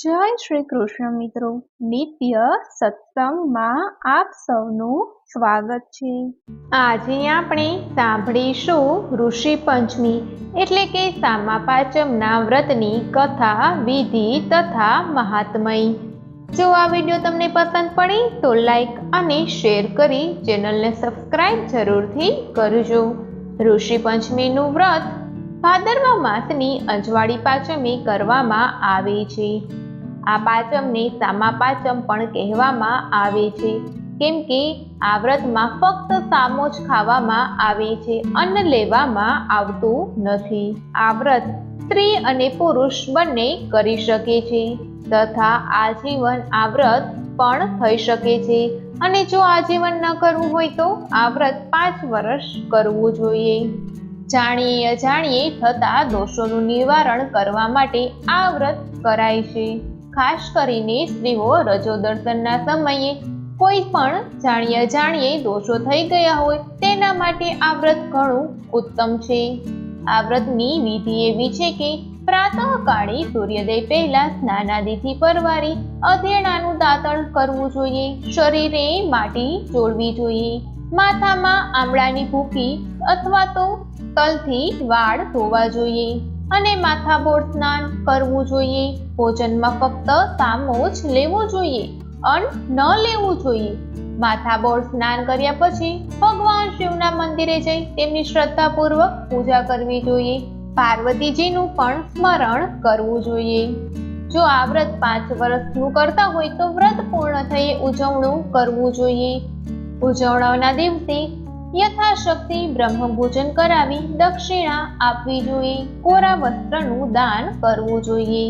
જય શ્રી કૃષ્ણ મિત્રો, નિત્ય સત્સંગમાં આપ સૌનું સ્વાગત છે। આજે આપણે સાંભળીશું ઋષિ પંચમી એટલે કે સામા પાંચમના વ્રતની કથા, વિધિ તથા મહાત્મય। જો આ વિડીયો તમને પસંદ પડે તો લાઈક અને શેર કરી ચેનલને સબસ્ક્રાઇબ જરૂરથી કરજો। ઋષિ પંચમીનું વ્રત ભાદરવા માસની અજવાળી પાંચમે કરવામાં આવે છે। આ પાંચમને સામા પાંચમ પણ કહેવામાં આવે છે, કેમ કે આ વ્રતમાં ફક્ત સામો જ ખાવામાં આવે છે, અન્ન લેવામાં આવતું નથી। આ વ્રત સ્ત્રી અને પુરુષ બંને કરી શકે છે તથા આજીવન આ વ્રત પણ થઈ શકે છે, અને જો આજીવન ન કરવું હોય તો આ વ્રત 5 વર્ષ કરવું જોઈએ। જાણીએ અજાણીએ થતા દોષોનું નિવારણ કરવા માટે આ વ્રત કરાય છે। ખાસ કરીને સ્ત્રીઓ રજો દર્શનના સમયે કોઈ પણ જાણીએ અજાણીએ દોષો થઈ ગયા હોય તેના માટે આ વ્રત ઘણું ઉત્તમ છે। આ વ્રતની વિધિ એવી છે કે પ્રાતઃકાળે સૂર્યોદય પહેલા સ્નાનાદિથી પરવારી અધેણાનું દાંતણ કરવું જોઈએ, શરીરે માટી ચોળવી જોઈએ, માથામાં આમળાની ભૂકી અથવા તો તલથી વાળ ધોવા જોઈએ અને માથાબોળ સ્નાન કરવું જોઈએ। ભોજનમાં ફક્ત સામો જ લેવો જોઈએ, અન્ન ન લેવું જોઈએ। માથાબોળ સ્નાન કર્યા પછી ભગવાન શિવના મંદિરે જઈ તેમની શ્રદ્ધાપૂર્વક પૂજા કરવી જોઈએ। પાર્વતીજીનું પણ સ્મરણ કરવું જોઈએ। જો આ વ્રત 5 વર્ષનું કરતા હોય તો વ્રત પૂર્ણ થયે ઉજવણું કરવું જોઈએ। ઉજવણાના દિવસે યથાશક્તિ બ્રહ્મભોજન કરાવી દક્ષિણા આપવી જોઈએ, કોરા વસ્ત્રનું દાન કરવું જોઈએ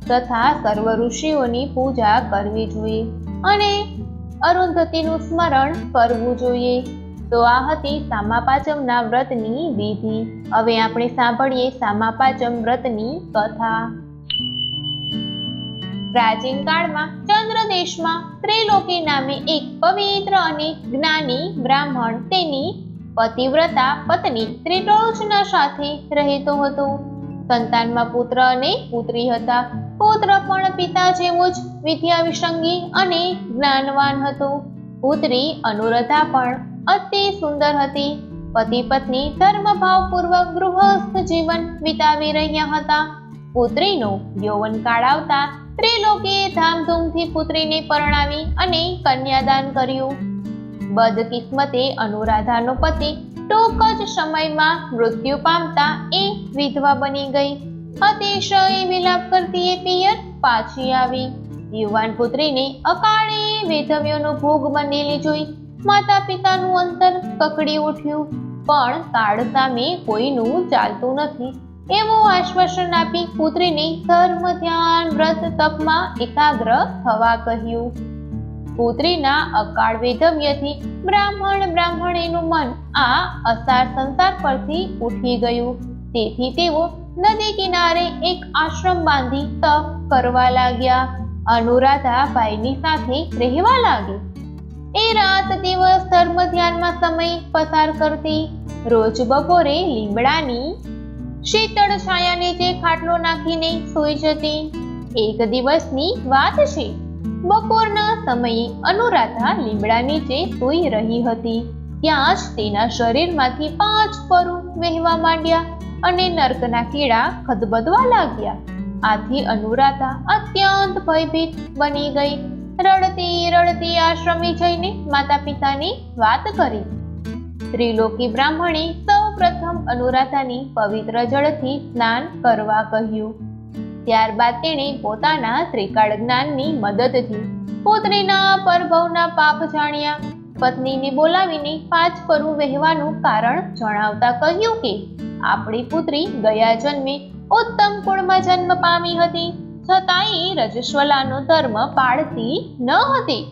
તથા સર્વ ઋષિઓની પૂજા કરવી જોઈએ અને અરુંધતીનું સ્મરણ કરવું જોઈએ। તો આ હતી સામા પાંચમના વ્રતની વિધિ। હવે આપણે સાંભળીએ સામા પાંચમ વ્રતની કથા। પ્રાચીન કાળમાં ચંદ્ર દેશમાં ત્રિલોકી નામે એક પવિત્ર અને જ્ઞાની બ્રાહ્મણ તેની પતિવ્રતા પત્ની ત્રિલોચના સાથે રહેતો હતો। સંતાનમાં પુત્ર અને પુત્રી હતા। પુત્ર પણ પિતા જેવો જ વિદ્યા વિસંગી અને જ્ઞાનવાન હતો। પુત્રી અનુરાધા પણ અતિ સુંદર હતી। પતિ પત્ની ધર્મભાવપૂર્વક ગૃહસ્થ જીવન વિતાવી રહ્યા હતા। પુત્રીનો યૌવનકાળ આવતા ત્રિલોકીએ ધામધૂમથી પુત્રીને પરણાવી અને કન્યાદાન કર્યું। બદકિસ્મતે અનુરાધાનો પતિ ટૂંક જ સમયમાં મૃત્યુ પામતા એ વિધવા બની ગઈ। અતિશય વિલાપ કરતી એ પિયર પાછી આવી। યુવાન પુત્રીને અકાળે વેધવ્યનો ભોગ બનેલી જોઈ માતા પિતાનું અંતર કકડી ઉઠ્યું, પણ કાળ સામે કોઈનું ચાલતું નથી એવું આશ્વાસન આપી પુત્રીને ધર્મ, ધ્યાન, વ્રત, તપમાં એકાગ્ર થવા કહ્યું। પુત્રીના અકાળ વેધવ્યથી બ્રાહ્મણેનું મન આ અસાર સંસાર પરથી ઉઠી ગયું। તેથી તેઓ નદી કિનારે એક આશ્રમ બાંધી તપ કરવા લાગ્યા। અનુરાધા ભાઈની સાથે રહેવા લાગી। એ રાત દિવસ ધર્મ ધ્યાનમાં સમય પસાર કરતી। રોજ બપોરે લીમડાની શીતળ છાયા નીચે ખાટલો નાખીને સૂઈ જતી। એક દિવસની વાત છે, બપોરના સમયે અનુરાધા લીમડા નીચે સૂઈ રહી હતી। ત્યાં જ તેના શરીરમાંથી 5 પરુ વહેવા માંડ્યા અને નર્કના કીડા ખદબદવા લાગ્યા। આથી અનુરાધા અત્યંત ભયભીત બની ગઈ। રડતી આશ્રમે જઈને માતા પિતાની વાત કરી। ત્રિલોકી બ્રાહ્મણે સૌ પ્રથમ અનુરાધાની પવિત્ર જળથી સ્નાન કરવા કહ્યું। ત્યારબાદ તેણે પોતાના ત્રિકાળ જ્ઞાનની મદદથી પુત્રીના પરભવના પાપ જાણ્યા। પત્નીને બોલાવીને 5 પરુ વહેવાનું કારણ જણાવતા કહ્યું કે આપણી પુત્રી ગયા જન્મે ઉત્તમ કુળમાં જન્મ પામી હતી, છતાંય રજસ્વલાનો ધર્મ પાળતી ન હતી।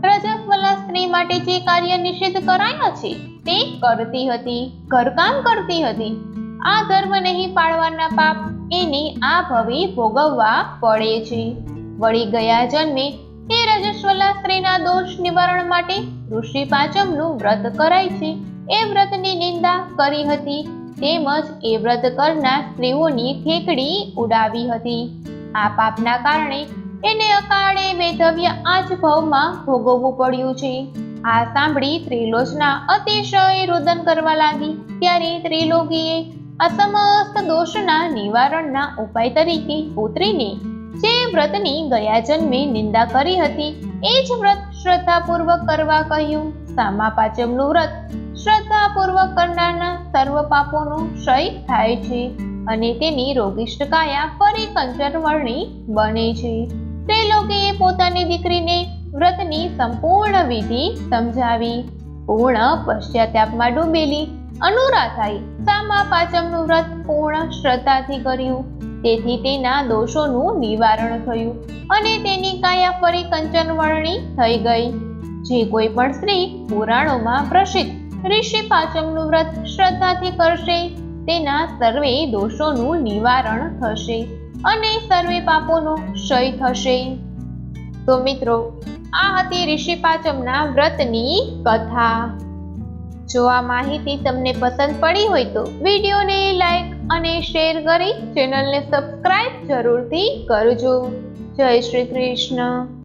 રજસ્વલા સ્ત્રી માટે જે કાર્ય નિષિદ્ધ કરાયા છે તે કરતી હતી, ઘરકામ કરતી હતી। આ ધર્મ નહીં પાળવાના પાપ એને આ ભવે ભોગવવા પડે છે। વળી ગયા જન્મે તે રજસ્વલા સ્ત્રીના દોષ નિવારણ માટે ઋષિ પાંચમનું વ્રત કરાય છે એ વ્રતની નિંદા કરી હતી, તેમજ એ વ્રત કરનાર સ્ત્રીઓની ઠેકડી ઉડાવી હતી। આ પાપના કારણે એને અકાળે વેધવ્ય આ જ ભવમાં ભોગવવું પડ્યું છે. આ સાંભળી ત્રિલોચના અતિશય રુદન કરવા લાગી. ત્યારે ત્રિલોકીએ આ સમસ્ત દોષના નિવારણના ઉપાય તરીકે પુત્રીને જે વ્રતની ગયા જન્મે નિંદા કરી હતી એ જ વ્રત શ્રદ્ધાપૂર્વક કરવા કહ્યું. સામા પાંચમનું વ્રત શ્રદ્ધાપૂર્વક કરનારના સર્વ પાપોનો ક્ષય થાય છે અને તેની રોગિષ્ટ કાયા ફરી કંચનવર્ણી બને છે. ત્રિલોકીએ પોતાની દીકરીને વ્રતની સંપૂર્ણ વિધિ સમજાવી. પૂર્ણ પશ્ચાતાપમાં ડૂબેલી અનુરાધાએ સામા પાંચમનું વ્રત પૂર્ણ શ્રદ્ધાથી કર્યું. તેથી તેના દોષોનું નિવારણ થયું અને તેની કાયા ફરી કંચનવર્ણી થઈ ગઈ. જે કોઈ પણ સ્ત્રી પુરાણોમાં પ્રસિદ્ધ ઋષિ પાંચમનું વ્રત શ્રદ્ધાથી કરશે તેના સર્વે દોષોનું નિવારણ થશે અને સર્વે પાપોનો ક્ષય થશે. તો મિત્રો, આ હતી ઋષિ પાંચમના વ્રતની કથા. જો આ માહિતી તમને પસંદ પડી હોય તો વિડીયોને લાઈક અને શેર કરી ચેનલને સબસ્ક્રાઇબ જરૂરથી કરજો. જય શ્રી કૃષ્ણ.